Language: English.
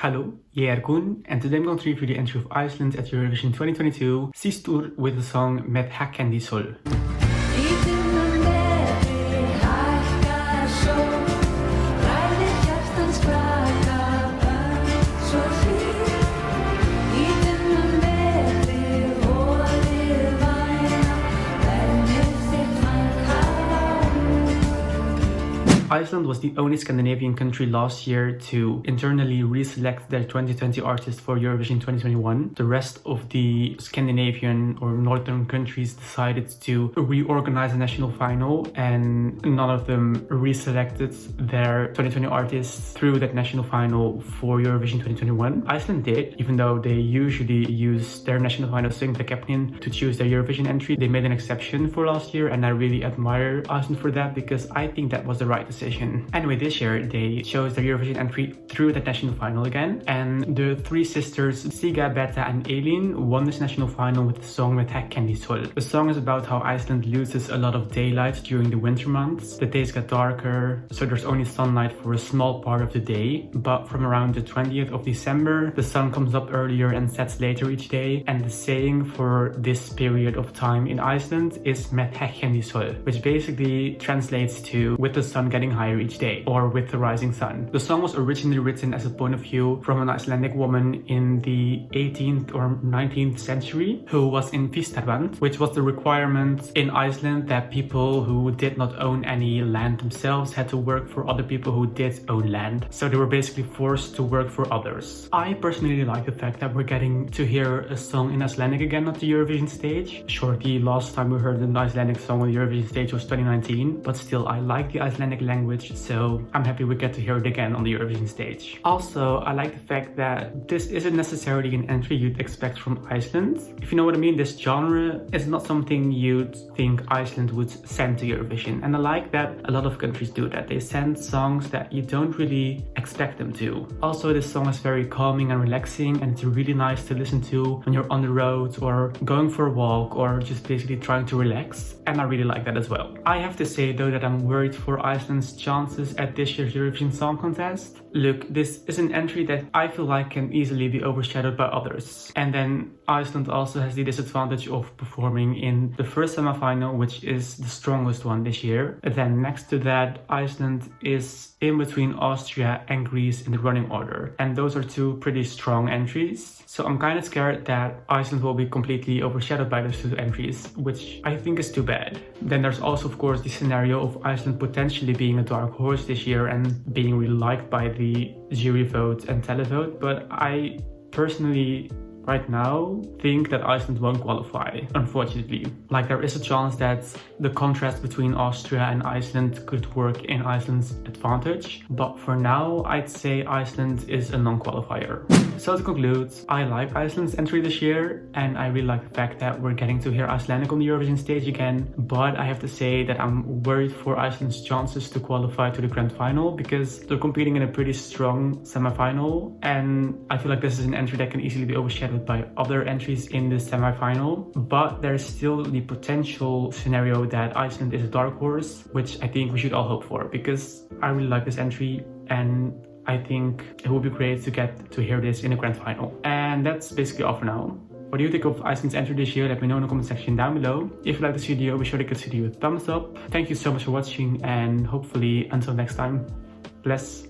Hallo, jeg er Koen, and today I'm going to review the entry of Iceland at Eurovision 2022 Sistur with the song Met Hækkandi Sól. Iceland was the only Scandinavian country last year to internally reselect their 2020 artist for Eurovision 2021. The rest of the Scandinavian or northern countries decided to reorganize a national final, and none of them reselected their 2020 artists through that national final for Eurovision 2021. Iceland did, even though they usually use their national final Söngvakeppnin to choose their Eurovision entry. They made an exception for last year, and I really admire Iceland for that because I think that was the right decision. Anyway, this year they chose their Eurovision entry through the national final again, and the three sisters Siga, Beta and Elin won this national final with the song Met Hækkandi Sól. The song is about how Iceland loses a lot of daylight during the winter months. The days get darker, so there's only sunlight for a small part of the day, but from around the 20th of December the sun comes up earlier and sets later each day, and the saying for this period of time in Iceland is Met Hækkandi Sól, which basically translates to with the sun getting higher each day, or with the rising sun. The song was originally written as a point of view from an Icelandic woman in the 18th or 19th century who was in Vistarvand, which was the requirement in Iceland that people who did not own any land themselves had to work for other people who did own land. So they were basically forced to work for others. I personally like the fact that we're getting to hear a song in Icelandic again at the Eurovision stage. Sure, the last time we heard an Icelandic song on the Eurovision stage was 2019, but still I like the Icelandic language, so I'm happy we get to hear it again on the Eurovision stage. Also, I like the fact that this isn't necessarily an entry you'd expect from Iceland. If you know what I mean, this genre is not something you'd think Iceland would send to Eurovision, and I like that a lot of countries do that. They send songs that you don't really expect them to. Also, this song is very calming and relaxing, and it's really nice to listen to when you're on the road or going for a walk or just basically trying to relax, and I really like that as well. I have to say though that I'm worried for Iceland's chances at this year's Eurovision Song Contest. Look, this is an entry that I feel like can easily be overshadowed by others. And then Iceland also has the disadvantage of performing in the first semi-final, which is the strongest one this year. And then next to that, Iceland is in between Austria and Greece in the running order. And those are two pretty strong entries. So I'm kind of scared that Iceland will be completely overshadowed by those two entries, which I think is too bad. Then there's also, of course, the scenario of Iceland potentially being a dark horse this year and being really liked by the jury vote and televote, but I personally right now think that Iceland won't qualify, unfortunately. Like, there is a chance that the contrast between Austria and Iceland could work in Iceland's advantage, but for now I'd say Iceland is a non-qualifier. So to conclude, I like Iceland's entry this year, and I really like the fact that we're getting to hear Icelandic on the Eurovision stage again, but I have to say that I'm worried for Iceland's chances to qualify to the grand final because they're competing in a pretty strong semi-final, and I feel like this is an entry that can easily be overshadowed by other entries in the semi-final, but there's still the potential scenario that Iceland is a dark horse, which I think we should all hope for because I really like this entry and I think it would be great to get to hear this in a grand final. And that's basically all for now. What do you think of Iceland's entry this year? Let me know in the comment section down below. If you like this video, be sure to give this video a thumbs up. Thank you so much for watching, and hopefully until next time, bless.